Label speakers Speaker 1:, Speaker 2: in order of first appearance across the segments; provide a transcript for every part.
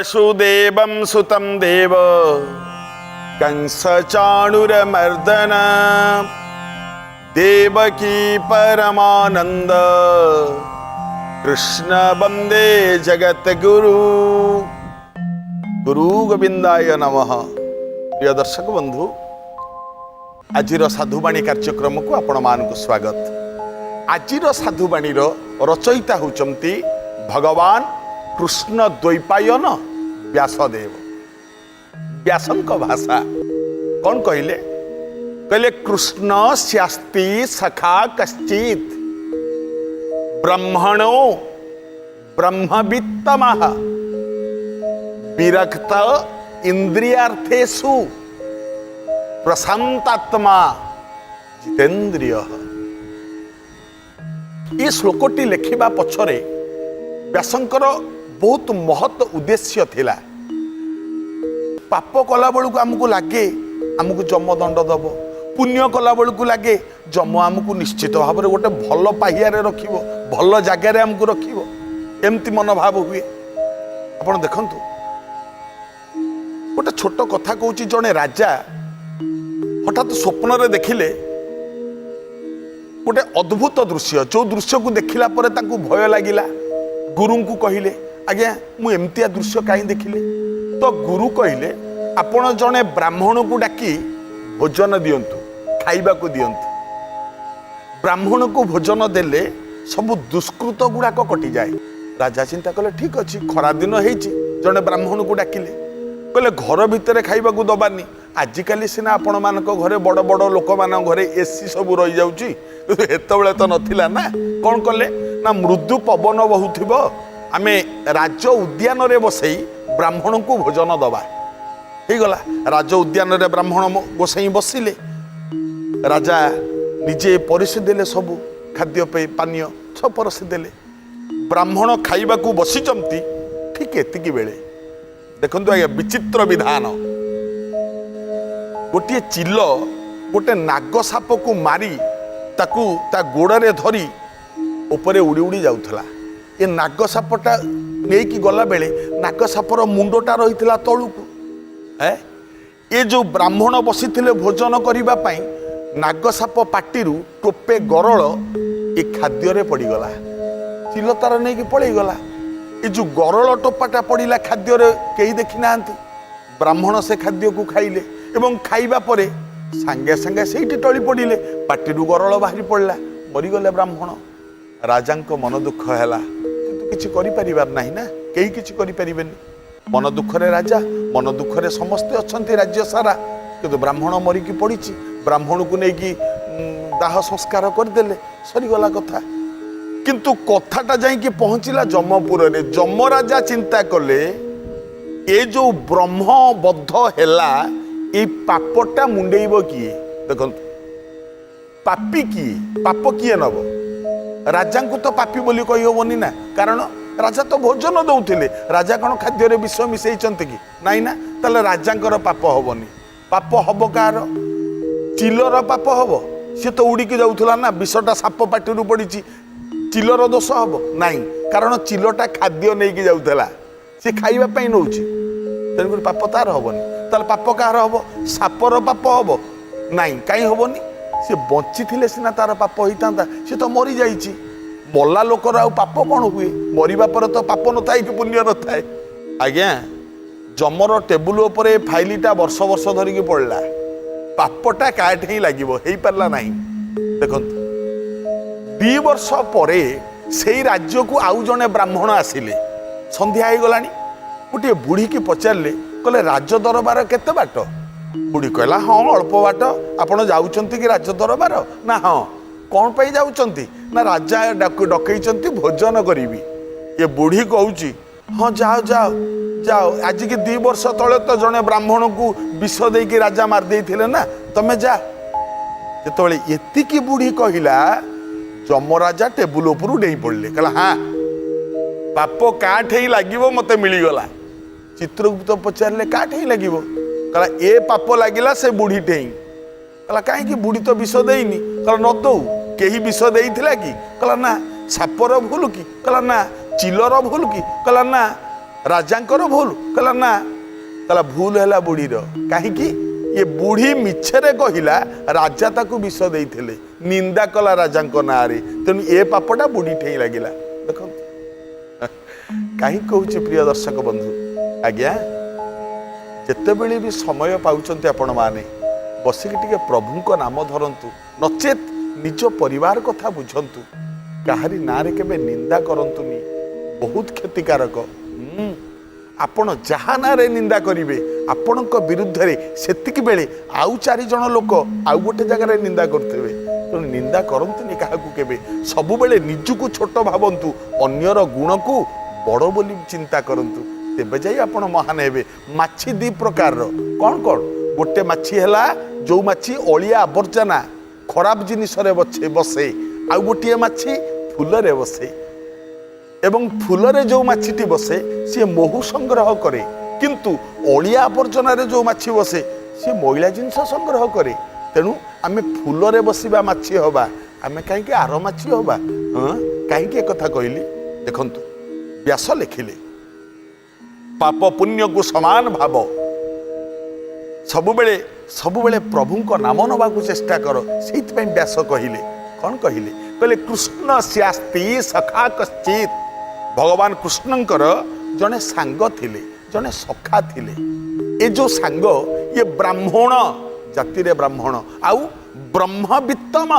Speaker 1: वसुदेवं सुतं देव कंसचाणूरमर्दन देवकी परमानंद कृष्ण वंदे जगत गुरु गुरु गोविंदाय नमः। प्रिय दर्शक बंधु, आजिर साधुवाणी कार्यक्रम को आपण मानक स्वागत। आजिर साधुवाणी रचयिता होचंती भगवान कृष्ण द्वैपायन व्यासदेव। व्यासंक भाषा कौन कहले? कहले कृष्ण स्यास्ति सखा कश्चित ब्रह्मणो ब्रह्मवित्तमः विरक्त इंद्रियार्थेषु प्रशांतात्मा जितेन्द्रिय। ये श्लोकटी लेखिबा पछरे व्यासंकर बहुत महत् उद्देश्य थिला। पाप कला बेलू आमको लगे आमको जमदंड दब, पुण्य कला बेलू लगे जम आमको निश्चित भाव में गोटे भल पाहियारे रखिबो, भल जगार आमको रखिबो, एमती मनोभाव हुए। आपण देखंतु गोटे छोट कथा कहूँ, जड़े राजा हठात स्वप्न रे देखिले गोटे अद्भुत दृश्य। जो दृश्य को देखिला परे ताकू भय लागिला। गुरु को कहले, आज्ञा मु एमतिया दृश्य कहीं देखिले। तो गुरु कहले, आपण जड़े ब्राह्मण को डाकी भोजन दियंतु, खाइबा को दियंतु। ब्राह्मण को भोजन देले सब दुष्कृत गुड़ाक कटि जाए। राजा चिंता कले, ठीक अच्छे खरा दिन होइछि, जड़े ब्राह्मण को डाकिले, कहले घर भितर खाइबा को दबानी। आजिकाली सिना आपण मानक घरे बड़ बड़ लोक मान घरे एसी सब रही जाउची, हेतबेले तो नथिला ना। कौन कले ना, मृदु पवन बहुथिब आमे राज उद्यान रे बसई ब्राह्मण को भोजन दबा। हो गला, राज उद्यान रे ब्राह्मण बसई बसिले। राजा निजे परिसी देले, सब खाद्य पे पानीय सब परसी देले। ब्राह्मण खाइबा को बसिचंती। ठीक एतिकी बेले देखंतु आज्ञा विचित्र विधान। गोटे चिल गोटे नाग साप को मारी ताकू ता गोड़े धरी ऊपर उड़ी उड़ी जाउथला। ये नाग सापटा नहीं गला बेले नाग सापर मुंडटा रही तलू को। ये जो ब्राह्मण बसी भोजन करने नाग साप पाटिरू टोपे गरल ये खाद्य पड़गला। चिल तार नहीं पलैगला। ये जो गरल टोपाटा पड़ा खाद्य कई देखी ना। ब्राह्मण से खाद्य को खाइले एवं खाइबा परे सांगे सांगे से टली पड़े, पाटिरू गरल बाहरी पड़ा, मरीगले ब्राह्मण। राजा मन दुख है किंतु किसी कर ना, कहीं किसी करें। मन दुखरे राजा, मन दुखरे समस्ते अच्छा राज्य सारा, किंतु ब्राह्मण मरिकी पड़ी। ब्राह्मण को लेकिन दाह संस्कार करदे, सरीगला कथा। किंतु कथाटा जाइए पहुँचला जमपुर रे। जम राजा चिंता कले, ये जो ब्रह्मबद्ध हैला ये पापटा मुंडेब किए? देखो पापी किए? पाप किए नब? राजा को तो पापी बोली कही हेनी ना, कारण राजा तो भोजन दौले। राजा कौन खाद्य विष मिसई कि नाई ना? ताले राजांकर पाप हेनी। पाप हम कार? चिलर पाप हम? सी तो उड़ीकी जाऊला ना, विषटा साप पाटिरू पड़ी। चिलर दोष हम नाई, कारण चिलटा खाद्य नहीं कि जाऊला, सी खाइबापी नौ। तेणुक पाप तार हेनी। ताल पाप कार हम? सापर पाप हम नाई, कहीं हेनी? सी बंची थे सीना तार पाप होता, सी तो मरी जाइए। मला लोकर आउ पाप कौन हुए? मरिबा पर तो पाप न थाए कि पुण्य न थाए। आज्ञा जमर टेबुल उपर फाइलटा वर्ष वर्ष धरिकी पड़ला, पापटा काट ही लगे हो पारा ना। देखो 2 वर्ष परे से राज्य को आउ जड़े ब्राह्मण आसिले। संध्या हो गलानी। गोटे बुढ़ी की पचारे, कहले राज दरबार केते बाट? बुढ़ी कहला, हाँ अल्प बाट। आपड़ जाउचंती कि राज दरबार? ना हाँ। कौन पाई जाउचंती? ना राजा डकई भोजन करी। ये बुढ़ी कहूची, हाँ जाओ जाओ जाओ। आज की 2 वर्ष तले तो जड़े ब्राह्मण को विष देकी राजा मारदे ना, तमें जा। जो एतिकी बुढ़ी कहला, जमराजा टेबुल उपरू नहीं पड़े। कहला, हाँ पाप काठ ही लगे मत मिलगला। चित्रगुप्त पचारे काठ ही लगे? कहला ए पाप लगिला से बुढ़ी टेई। कहला कहीं बुढ़ी तो विष देनी? कहला न दौ, कहीं विष देइथिला कि? कहला ना। सापर भूल कि? कहला ना। चिलर भूल कि? कहला ना। राजांकर भूल कहला ना कहला भूल है बुढ़ीर कहीं ये बुढ़ी मिछरे कहला राजा ताकू विष देते निंदा कला राजा ना तेणु ए पापटा बुढ़ी ठेई लगिला देख कहीं कहूँ प्रिय दर्शक बंधु आज्ञा जितेबले भी समय पाउछन्ते आपण माने बसिक टिके प्रभु नाम धरतु नचेत निज परिवार कथा बुझंतु काहारी नारे केबे निंदा करंतुनी बहुत क्षतिकारक आपण जहा नारे निंदा करिवे आपणक विरुद्ध रे सेतिक बेले आउ 4 जण लोक आउ गोटे जगह रे निंदा करथेबे तो निंदा करंतुनी काहाकू केबे सबु बेले निजुकु छोट भावंतु अन्यर गुण को बड़ बोली चिंता करंतु तेबे जाई आपण महान हेबे। माछी 2 प्रकार रो कौन कौन गोटे माछी हैला जो माछी अलिया आवर्जना खराब जिनिस रे बसे आउ गोटे माछी फूल रे बसे एवं फूल रे जो माछीटी बसे सी मोहु संग्रह करे किंतु अलिया आवर्जना रे जो माछी बसे सी मैला जिनिस संग्रह करे तेणु आमे फूल रे बसिबा माछी हवा आमे कहीं आर माछी हवा कहीं एक कथा कहली देखंतु व्यास लिखिले पाप पुण्य को समान भाव सबुबेले प्रभु को नाम नवा चेष्टा कर से व्यास कहले कौन कहले कृष्ण स्यास्ति सखा कश्चित भगवान कृष्णंकर जने सांग थिले जने सखा थिले ए जो सांग ये ब्राह्मण जाति रे ब्राह्मण आउ ब्रह्मवित्तम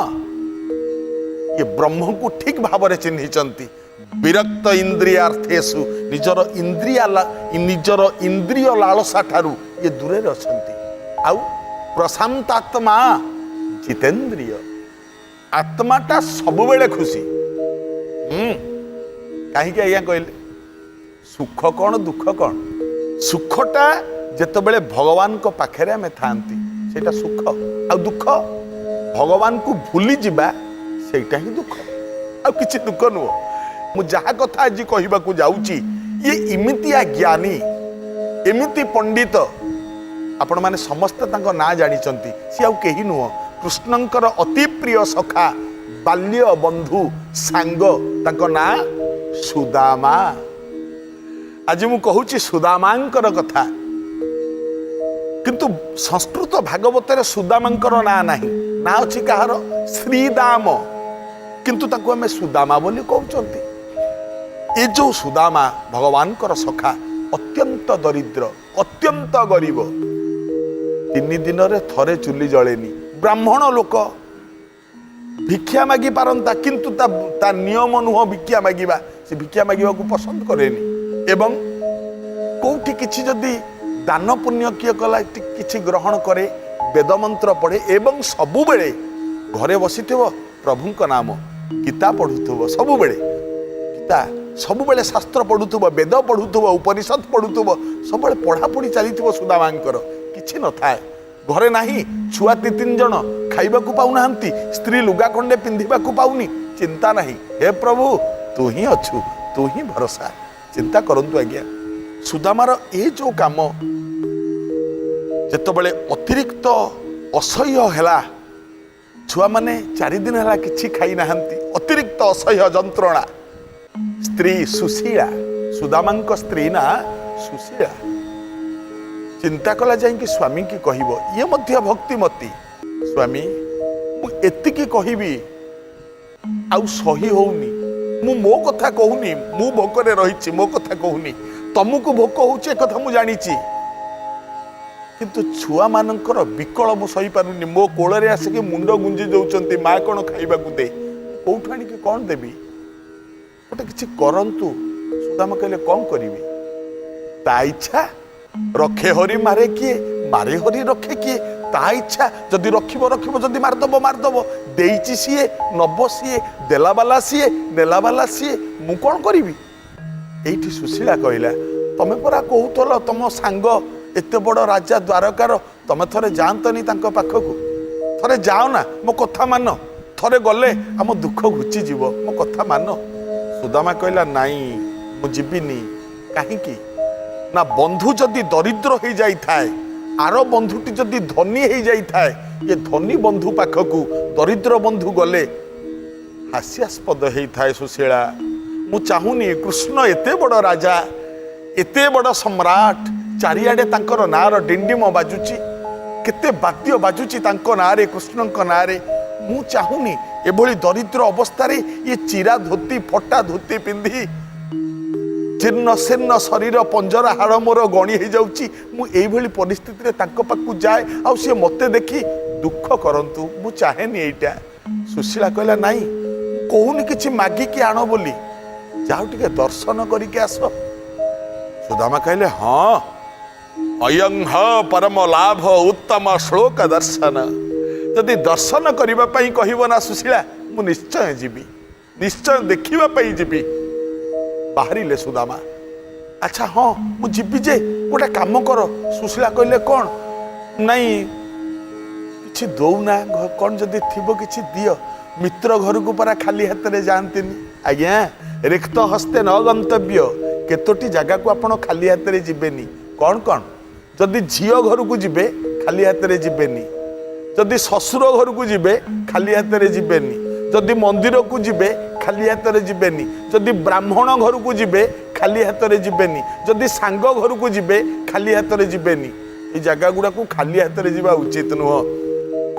Speaker 1: ये ब्रह्म को ठीक भाव में चिन्हिचंती विरक्त इंद्रियार्थेषु निजर इंद्रिय लालसा ठारू ये दूरे अछंती आउ प्रशांतात्मा जितेंद्रिय आत्माटा सबुबेले खुशी कहीं आज्ञा कहले सुख कौन दुख कौन सुखटा जेतेबेले भगवान को पाखरे आमे थांती सेटा सुख आ दुख भगवान को भूली जिबा सेटा ही दुख आ किछि दुख नुह मु जहा कथा आज कहबाकू जाऊची ये इमितिया ज्ञानी एमिति पंडित आपण माने समस्त तांको ना जानिचंती सी आउ केही नुह कृष्णंकर अति प्रिय सखा बाल्य बंधु सांग तांको ना सुदामा आज मु कहूची सुदामांकर कथा किंतु संस्कृत भागवत रे सुदामांकर ना नाही ना अछि कहार श्रीदाम किंतु ताको हमें सुदामा बोली कहउचंती ये जो सुदामा भगवान कर सखा अत्यंत दरिद्र अत्यंत गरीब 3 दिन रे थरे चुली जलेनी ब्राह्मण लोक भिक्षा मागी पारंता किंतु ता नियम नुह भिक्षा मागिबा से भिक्षा मागिबा को पसंद करेनी एवं कोठी किछि जदी दान पुण्य किए कला किछि ग्रहण करे वेद मंत्र पढ़े एवं सबु बेले घरे बसिथिबो प्रभु को नाम गीता पढ़ुथबो सबु बेले गीता सबु बेले शास्त्र पढ़ुथबो वेद पढ़ुथबो उपनिषद पढ़ुथबो सब बेले पढ़ा पढ़ी चलीथिबो सुदामांकर किछि न थाए घरे नाही छुआ 3 जण खाइबा को पाउ नाहंती स्त्री लुगा खंडे पिंधिबा को पाउनी चिंता नाही हे प्रभु तू ही अछु तू ही भरोसा चिंता करंतु आज्ञा सुदामार ए जो काम जेतबेले अतिरिक्त असह्य हैला छुआ माने 4 दिन हैला किछि खाई नाहंती अतिरिक्त असह्य जंत्रणा स्त्री सुशीला सुदामांक स्त्री ना सुशीला चिंता कला जाइए स्वामी की कहब ये मध्य भक्तिमती स्वामी मु एतिकी कहबी आउ सही होउनी मु मो कथा कहूनी मु भोकरे रहिछि मो कथा कहूनी तुमको भोक होउछि कथा मु जानिछि किंतु छुआ मानकर विकल मु सही पारुनी मो कोଳରେ आसिके मुंड गुंजी दउचंती मा कोन खाइबा को दे कोठु आनी के कोन देबी गोटे किछि करंतु सुदामा कहले कौन करिवे ता इच्छा रखे हरि मारे किए मारे हरि रखे किए ता इच्छा जदि रखिबो रखिबो जदि मारदबो मारदबो देइछि सिए नबो सिए देलावाला सिए नेलावाला सिए मु कौन करिवी एठी सुशीला कहला तमे परा कहूतल तम सांग एते बड़ राजा द्वारकार तमे थरे जानतनी तांको पाखकु थरे जाओ ना मो कथा मान थरे गले आम दुख घुची जीवो मो कथा मान सुदामा कहला नाई मु जीविनी काहीकि ना बंधु जदि दरिद्र हो जाई थाए आर बंधुटी जदि धनी हो जाई थाए ये धनी बंधु पाखकु दरिद्र बंधु गले हास्यास्पद होई थाए सुशीला मु चाहुनी कृष्ण एते बड़ राजा एते बड़ सम्राट चारिआडे तांकर नार डिंडिम बाजुची केते बाद्य बाजुची तांको नारे कृष्णଙ୍କ नारे मु चाहूनी एभली दरिद्र अवस्था ये चिरा धोती फटा धोती पिंधि जीर्ण शीर्ण शरीर पंजरा हाड़ मोर गणी हो जाऊँगी मुझे परिस्थिति पाखु जाए आ सी मत देखी दुख करंतु मु चाहेनी एटा सुशीला कहला नाई कहूनी किछि मागिकी आण बोली जाओ टिके दर्शन करके आस सुदामा कहले हाँ अयं ह परम लाभ उत्तम श्लोक दर्शन जदि दर्शन करिबा पई कहिबो ना सुशीला मु निश्चय जीवी निश्चय देखिबा पई जीवी बाहरिले सुदामा अच्छा हाँ मु जीवी जे गोटे काम कर सुशीला कहले कौन नहीं किछि दौना कौन जदि थिबो किछि दियो मित्र घर को परा खाली हाथ रे जानतीनी आज्ञा रिक्त हस्ते न गंतव्य केतोटी जगह को आपण खाली हाथ रे जिबेनी कौन कौन जदि झियो घर को जिबे खाली हाथ रे जिबेनी जदि ससुर घर को जिबे खाली हाथ रे जिबेनी जदि मंदिर को जिबे खाली हाथ रे जिबेनी जदि ब्राह्मण घर को जिबे खाली हाथ रे जिबेनी जदि सांग घर को जिबे खाली हाथ रे जिबेनी ए जगह गुडा को खाली हाथ रे जिबा उचित नुह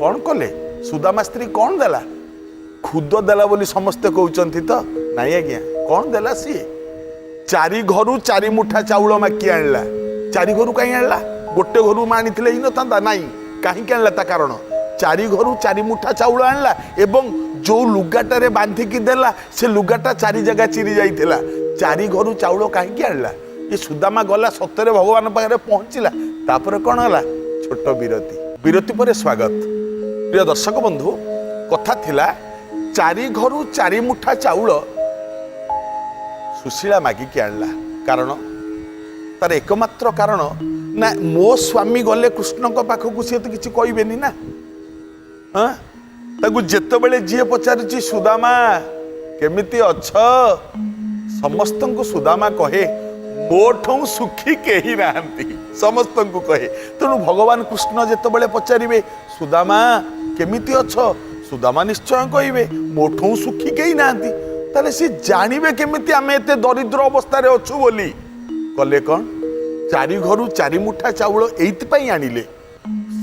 Speaker 1: कौन कले सुदामा स्त्री कौन देला खुद देला बोली समस्ते कहउचंती तो नाई आज्ञा कौन देला सी चारि घरु चारि मुठा चाउल माकी आणला चारि घरु काई आणला गोटे घरु मानिथिले हि नथांदा नाई काहे आणला ता कारण चारि घरु चारि मुठा चाउल आणला एवं जो लुगाटारे बांधिकी देला से लुगाटा चारि जगह चिरी जाइथिला चारि घरु चाउल काहे आणला ये सुदामा गला सत्तरे भगवान पाखरे पहुंचिला तापर कोन हला छोट विरति पर स्वागत प्रिय दर्शक बंधु कथा थिला चारि घरु चारि मुठा चाउल सुशीला मागिकी आणला कारण तार एकमात्र कारण ना मो स्वामी गले कृष्ण पाखक सी तो किसी कहबेनी ना हाँ ताकू जेतेबेले जी पचारुची सुदामा केमिति अछ समस्त को सुदामा कहे मोठौ सुखी केही नाहंती समस्त को कहे तेणु भगवान कृष्ण जेतेबेले पचारिबे सुदामा केमिति अछ सुदामा निश्चय कहिबे मोठौ सुखी केही नाहंती ताले से जानिबे केमिति आमे एते दरिद्र अवस्था रे अछु बोली कले कौन चारि घरु चारि मुठा चाउल एइथपाई आनिले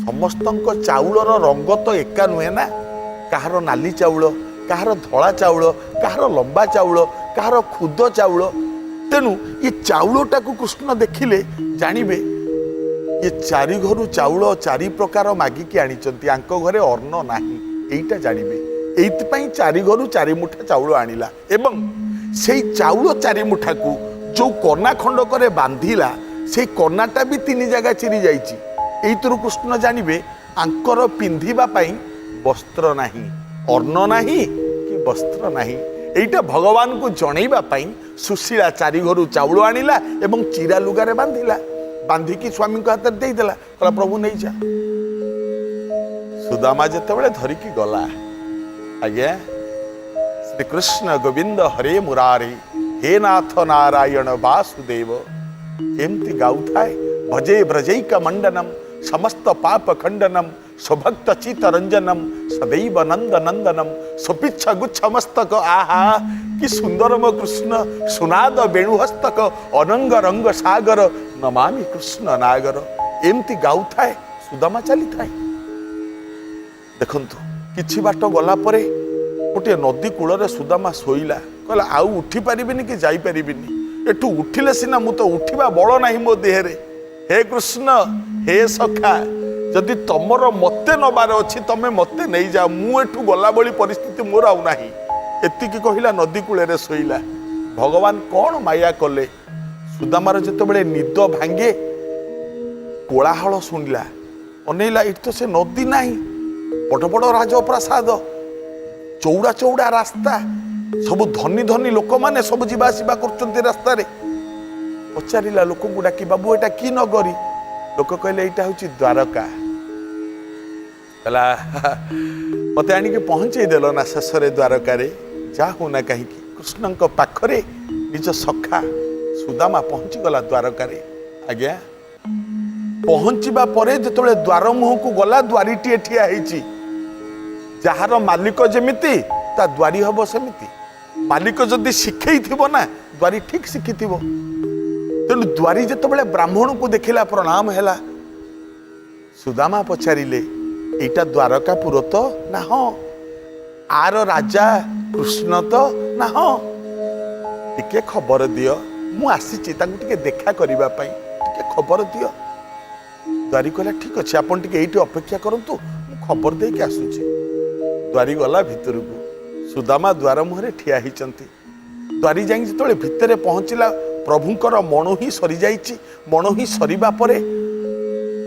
Speaker 1: समस्तंक चाउलर रंग तो एका नुहे ना कहार नाली चाउल कहार धला चाउल कहार लंबा चाउल कहार खुद चाउल तेणु ये चाउलटा को कृष्ण देखिले जानिबे ये चारि घरु चाउल चारि प्रकार मागिकी आनिचंती आंको घरे अन्न नाही एइटा जानिबे एइथपाई चारि घरु चारि मुठा चाउल आनिला एवं सेई चाउल चारि मुठा को जो कर्णा खंड करे बांधिला से कर्णाटा भी तीन जगह चिरी जाइछि एइतरु कृष्ण जानिबे आंकर पिंधिबा पई वस्त्र नाही अन्न नाही कि वस्त्र नाही एइटा भगवान को जणैबा पई सुशीला चारि घरु चाउल आनिला एवं चिरा लुगारे बांधिला बांधिकी स्वामी को हाथ दे देला कहला प्रभु नहीं जा सुदामा जेतेबेले धरिकी गला आज्ञा श्री कृष्ण गोविंद हरे मुरारी हे नाथ नारायण वासुदेव एमती गाउथाए भजे ब्रजैक मंडनम समस्त पाप खंडनम स्वभक्त चित रंजनम सदैव नंद नंदनम सुपिच्छ गुच्छ मस्तक आहा कि सुंदर मो कृष्ण सुनाद वेणुहस्तक अनंग रंग सागर नमामि कृष्ण नागर एमती गाउथाए सुदामा चली थाए देखंतु किछि बाट गला परे गोटे नदी कूल सुदामा शोइला कहला आउ उठी पारिबिनी कि जाई पारिबिनी एठू उठिले सिना मु तो उठिबा बळ नाही मो देहरे हे कृष्ण हे सखा जदि तमर मते नबार अछि तमे मते नहीं जा मु एठू गला बळी परिस्थिति मोर आउ नाही एतिकी कहिला नदी कूले शोइला भगवान कौन माया कले सुदामार जेतेबेले निद भांगे कोलाहल सुनिला अनेला एठी तो से नदी नाही बड़ बड़ राजप्रासाद चौड़ा चौड़ा रास्ता सब धनी धनी लोक माने सब जीवा आसिबा करचंती रास्ता रे पचारिला लोक को डाकी बाबू एटा की नगरी लोक कहले एटा होची द्वारका कला मते आनी के पहुंचे देलो ना शेषरे द्वारका रे जा हो ना कहीं कृष्णंक पाखरे निज सखा सुदामा पहुंची गला द्वारका रे आज्ञा पहुंचीबा परे जेतबेले द्वार मुह को गला द्वारीटी एठिया हेची जार मालिक जेमिति ता द्वारी हम सेमिति मालिक जदि शिखई थिबो ना द्वारी ठीक शिखी थिबो तेणु द्वारी जिते ब्राह्मण को देखला प्रणाम है। सुदामा पचारिले एटा द्वारकापुर तो ना हाँ, आर राजा कृष्ण तो ना हाँ, टिके खबर दियो, मु आसीची तांको टिके देखा करिबा पई, टिके खबर दियो। द्वारी कहला ठीक अच्छे, आपन टिके एइठी अपेक्षा करंतु, मु खबर दे के आसुची। द्वारी गला भितर को, सुदामा द्वार मुहरे ठिया हिचंती। द्वारी जाई जतले भितरे पहुंचला, प्रभुंकर मणु ही सरी जाइची। मणु ही सरीबा परे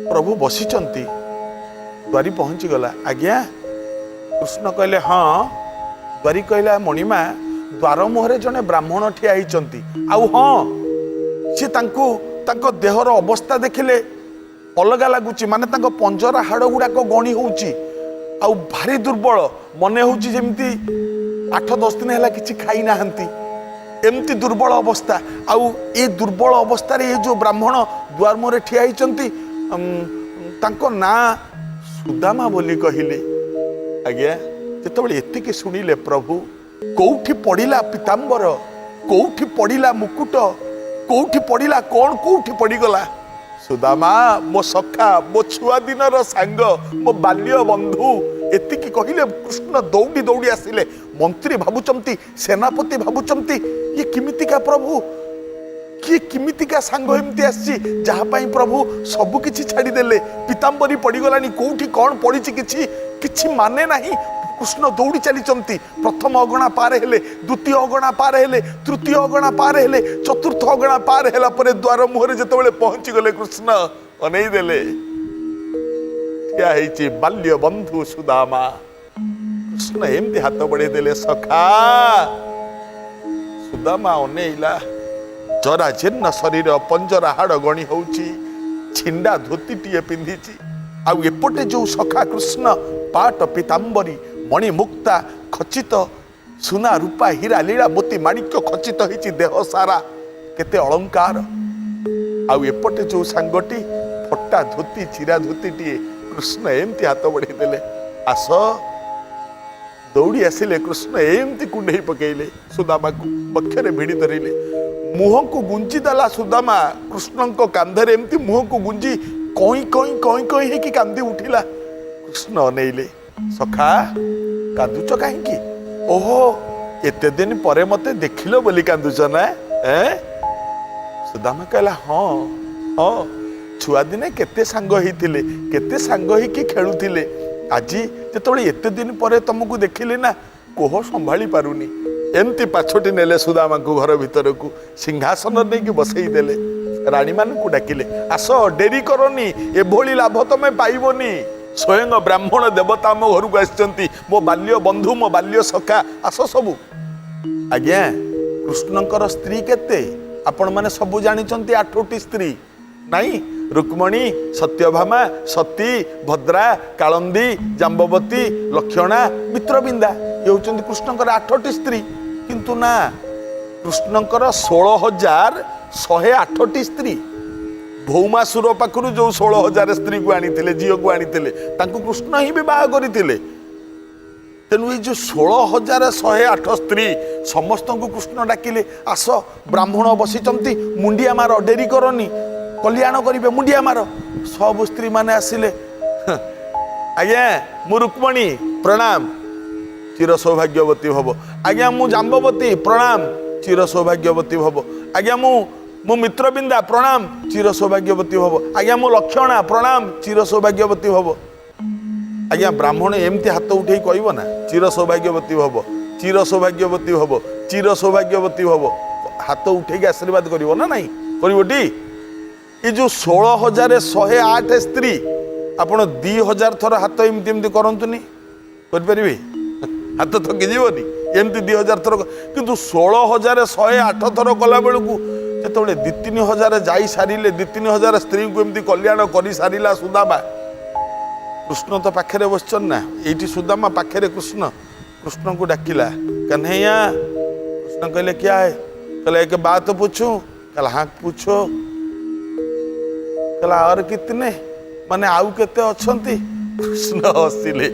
Speaker 1: प्रभु बसिचंती। द्वारी पहुंची गला, आज्ञा। कृष्ण कहले हाँ। द्वारी कहला मणिमा द्वार मुहरे जने ब्राह्मण ठिया हिचंती, आउ हाँ सी तांको देहर अवस्था देखिले अलग लगुच, माने तांको पंजरा हाड़ गुड़ाक गणी होउची, आउ भारी दुर्बल मने होउची, जेमती 8-10 दिन है किसी खाई नाहंती, एमती दुर्बल अवस्था। आउ ए दुर्बल अवस्था रे जो ब्राह्मण द्वार मुहरे ठिया हिचंती, तांको ना सुदामा बोली कहिले। आज्ञा जेतबेले एतिके सुनिले प्रभु, कोठी पड़िला पीताम्बर, कोठी पड़िला मुकुट, कोठी पड़िला कौन, कोठी पड़ीगला? सुदामा मो सखा, मो छुआ दिनर सांग, मो बाल्य बंधु, एतिकी कहिले कृष्ण दौड़ी दौड़ी आसिले। मंत्री भाबुचंती, सेनापति भाबुचंती, ये किमितिका प्रभु, किए किमितिका सांग एमती आसी जहा पाई प्रभु सब किछि छाड़ी देले, पीताम्बरी पड़ीगलानी, कोठी कौन पड़ीची किछि माने नाही। कृष्ण दौड़ी चलीचंती। प्रथम अगणा पार हेले, द्वितीय अगणा पार हेले, तृतीय अगणा पार हेले, चतुर्थ अगणा पार हेला परे द्वार मुहरे जेतेबेले पहुंची गले, कृष्ण अनेई देले, ठिया हेची बाल्य बंधु सुदामा। कृष्ण एमती हाथ बढ़े देले, सखा। सुदामा अनेइला, जरा जीर्ण शरीर, पंजरा हाड़ गणी होउची, छिंडा धोती टीए पिंधिची, आउ एपटे जो सखा कृष्ण पाट पीताम्बरी मणि मुक्ता खचित, सुना रूपा हीरा लीला मोती माणिक्य खचित होइची देह सारा, केते अलंकार। आउ एपटे जो सांगटी फटा धोती चिरा धोती टीए, कृष्ण एमती हाथ बढ़े देले, आस। दौड़ी आसिले, कृष्ण एमती कुंडई पकेइले, सुदामा को बक्षरे भिड़ी धरिले, मुह को गुंजी देला सुदामा कृष्ण को कांधरे, एमती मुह को गुंजी कई कई कई कई हे कि कांदी उठिला। कृष्ण अनेइले, सखा कांदुच काहींकी? ओहो एते दिन परे मते देखिलो बोली कांदुच ना? सुदामा कहला हाँ हाँ, छुआ दिने केते सांग होइथिले, केते सांग होइकी खेलुथिले, आजी जेतबेले एते दिन परे तुमको देखिले ना, कोह संभाली पारुनी। एमती पाछोटी नेले सुदामा को घर भीतर को, सिंहासन नहीं बसई देले, राणी मान को डाकिले, आस डेरी करनी, एभली लाभ तमे पाइबनी। स्वयं ब्राह्मण देवता मो घर को आसचंती, मो बाल्य बंधु, मो बाल्य सखा, आस सबू। आज्ञा कृष्णंकर स्त्री केते आपण माने सबू जानिचंती, 8टी स्त्री नहीं? रुक्मणी, सत्यभामा, सती, भद्रा, कालंदी, जाम्बवती, लक्षणा, मित्रबिंदा, ये होचंती कृष्णंकर 8टी स्त्री। किंतु ना, कृष्णंकर 16,108टी स्त्री। भौमासुर पाखरु जो 16,000 स्त्री को आनीथिले, झील को आनीथिले, तांको कृष्ण ही विवाह करथिले। तेणु ये जो 16,108 स्त्री समस्त को कृष्ण डाकिले, आस ब्राह्मण बसिचंती, मुंडिया मार, डेरी करनी, कल्याण करिवे, मुंडिया मार। सब स्त्री माने आसिले, आज्ञा मु रुक्मणी प्रणाम, चिर सौभाग्यवती भव। आज्ञा मु जाम्बवती प्रणाम, चिर सौभाग्यवती भव। आज्ञा मु मित्रबिंदा प्रणाम, चिर सौभाग्यवती भव। आज्ञा मु लक्षणा प्रणाम, चिर सौभाग्यवती भव। आज्ञा ब्राह्मण एमती हाथ उठे कहब ना, चिर सौभाग्यवती भव, चिर सौभाग्यवती भव, चिर सौभाग्यवती भव, हाथ उठे आशीर्वाद करिवो ना नहीं? करिवोटी? ये जो 16,108 स्त्री, आपण 2,000 थर हाथ एमती एमती करंतुनी, करिपारिबे? हाथ थकी जीवनी एमती 2,000 थर, किंतु 16,108 थर कला बेलू जेतबेले 2-3,000 जाई सारिले, 2-3,000 स्त्री को एमती कल्याण करि सारिला सुदामा। कृष्ण तो पाखे बसचन ना, ये सुदामा पाखे कृष्ण, कृष्ण को डाकिला, कन्हैया। कृष्ण कहले क्या है? कहले एक बात पूछूं? कहला हाँ पूछो। कहला और कितने, माने आउ केते अछंती? कृष्ण हसिले,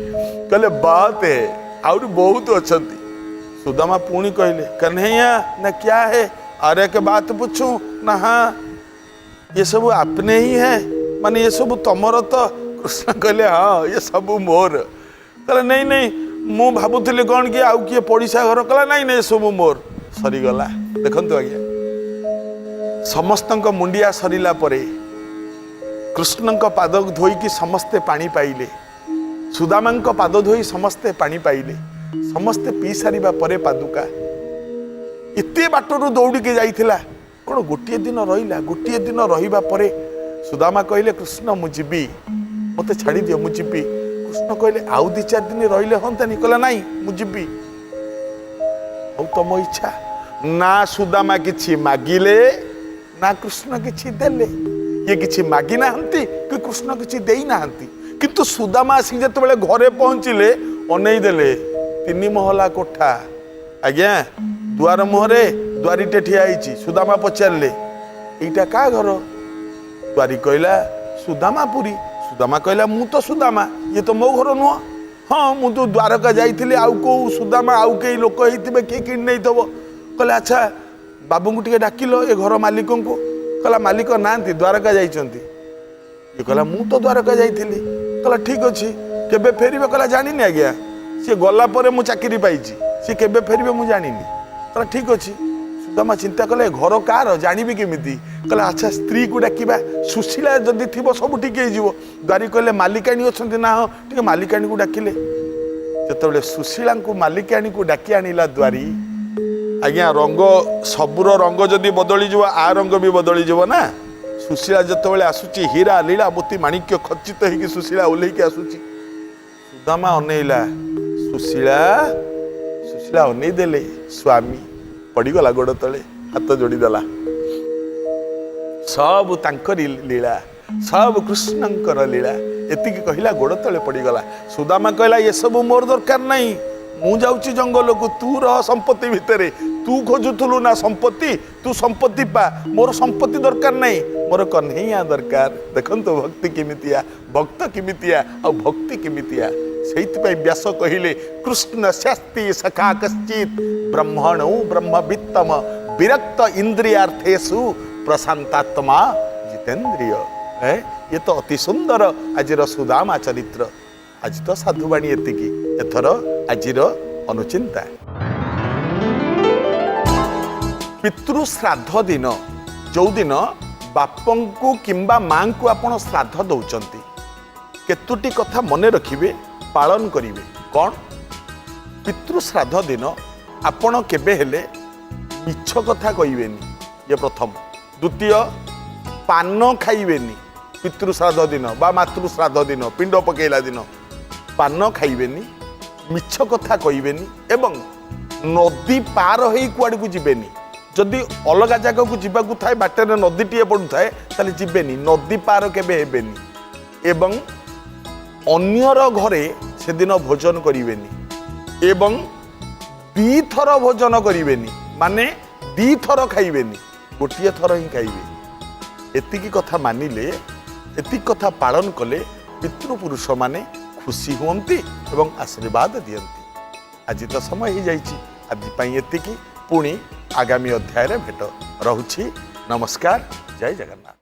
Speaker 1: कहले बात है, आउरी बहुत अछंती। सुदामा पुणी कहले, कन्हैया ना क्या है? अरे के बात पूछूं? ना हाँ। ये सब आपने ही है, माने ये सब तमर तो? कृष्ण कहले हाँ ये सब मोर। कहले नहीं नहीं मु भावुली कौन कि आउ किए पड़िशा घर? कहला नहीं नहीं सब मोर। सरीगला देखु आज्ञा, समस्त मुंडिया सरीला परे कृष्ण पाद धोईकी समस्ते पानी पाइले, सुदामा पाद धोई समस्ते पानी पाइले, समस्ते पी सारिबा परे पादुका एते बाटरू दौड़िके जाइथिला। कौन गोटे दिन रहिला? गोटे दिन रहिबा परे सुदामा कहले कृष्ण मु जीवी, मते छाड़ी दियो मु जीवी। कृष्ण कहले आउ 2-4 दिन रहिले हंतानी? कहला नहीं मु जीवी। आउ तम इच्छा। ना सुदामा किछि मागिले ना कृष्ण किछि देले। ये किछि मागी नाहंती कि कृष्ण किछि देई नाहंती, किंतु सुदामा आसी जेतेबेले घरे पहुंचिले अनेई देले 3 महला कोठा। आज्ञा दुआर मुहरे द्वारीटे ठिया होइछि। सुदामा पचारले एइटा का घर? द्वारी कहला सुदामापुरी। सुदामा कहला मु तो सुदामा, ये तो मो घर नुह। हाँ मु तो द्वारका जाइथिली, आउ को सुदामा आउ कई लोक होइथिबे कि किन नै दबो। कहला अच्छा बाबू को टिके डाकिलो ए घर मालिक को। कहला मालिक नांती द्वारका जाइछंती। ये कहला मु तो द्वारका जाइथिली। कहला ठीक अछि केबे फेरिबे? कहला जानिनी आज्ञा, सी गला परे मु चाकरी पाइछि, सी केबे फेरिबे मु जानिनी। कहला ठीक अछि। सुदामा चिंता कले घर कार जानिबी केमिति? कहला अच्छा स्त्री को डाकिबा, सुशीला जदि थिबो सब ठीक हे जिवो। द्वारी कहले मालिकाणी अछंती ना? हो टिके मालिकाणी को डाकिले। जेतेबेले सुशीला को मालिकाणी को डाकी आनिला द्वारी, आज्ञा रंग सबुर रंग जदि बदली जीव आ रंग भी बदली जीव ना। सुशीला जेतेबेले आसुची हीरा लीला मोती माणिक्य खचित होइकी सुशीला ओल्हेकी आसुची। सुदामा अनेइला, सुशीला सुशीला अनेई देले। स्वामी पड़गला गोड़ तले, हाथ जोड़ी देला। सब तांकरी लीला, सब कृष्णंकर लीला एतिकी कहला गोड़ तले पड़गला। सुदामा कहला ये सब मोर दरकार नहीं, मु जाऊची जंगल को, तू रह संपत्ति भितरे। तू खोजुलु ना संपत्ति, तू संपत्ति पा, मोर संपत्ति दरकार नहीं, मोर कन्हैया दरकार। देखंतु भक्ति किमितिया, भक्त किमितिया आ भक्ति किमितिया। सेइतपई व्यास कहिले कृष्ण शास्ति सखा कश्चित ब्रह्मणो ब्रह्मवित्तम विरक्त इंद्रियार्थेषु प्रशांतात्मा जितेंद्रिय। है ये तो अति सुंदर आजिर सुदामा चरित्र। आज तो साधुवाणी एतिकी, एथर आजिर अनुचिंता। पितृ श्राद्ध दिन जो दिन बापन को किंबा मां को आपण श्राद्ध दौचंती, केतुटी कथा मने रखिबे, पालन करिवे। कौन? पितृ श्राद्ध दिन आपण केबे हेले मिछ कथा कहिबेनी, ये प्रथम। द्वितीय पान खाइबेनी पितृ श्राद्ध दिन बा मातृ श्राद्ध दिन, पिंड पकेला दिन पान खाइबेनी, मिछ कथा कहिबेनी, एवं नदी पार होई कुआड़ को जिबेनी। जदि अलग जगह को जीवाकू थाए, बाटर नदी टीए पड़ू थाए, ताले जिबेनी, नदी पार केबे हेबेनी। एवं अन्यर घरे से दिन भोजन करिवेनी, एवं 2 थर भोजन करिवेनी, माने 2 थर खाइबेनी, गोटिए थर ही खाइबे। एतिकी कथा मानिले, एतिकी कथा पालन कले पितृपुरुष माने खुशी हुअन्ति एवं आशीर्वाद दियन्ति। आज तो समय ही जाइछि, आज पई एतिकी। पुणी आगामी अध्याय रे भेट। रहुछि। नमस्कार। जय जगन्नाथ।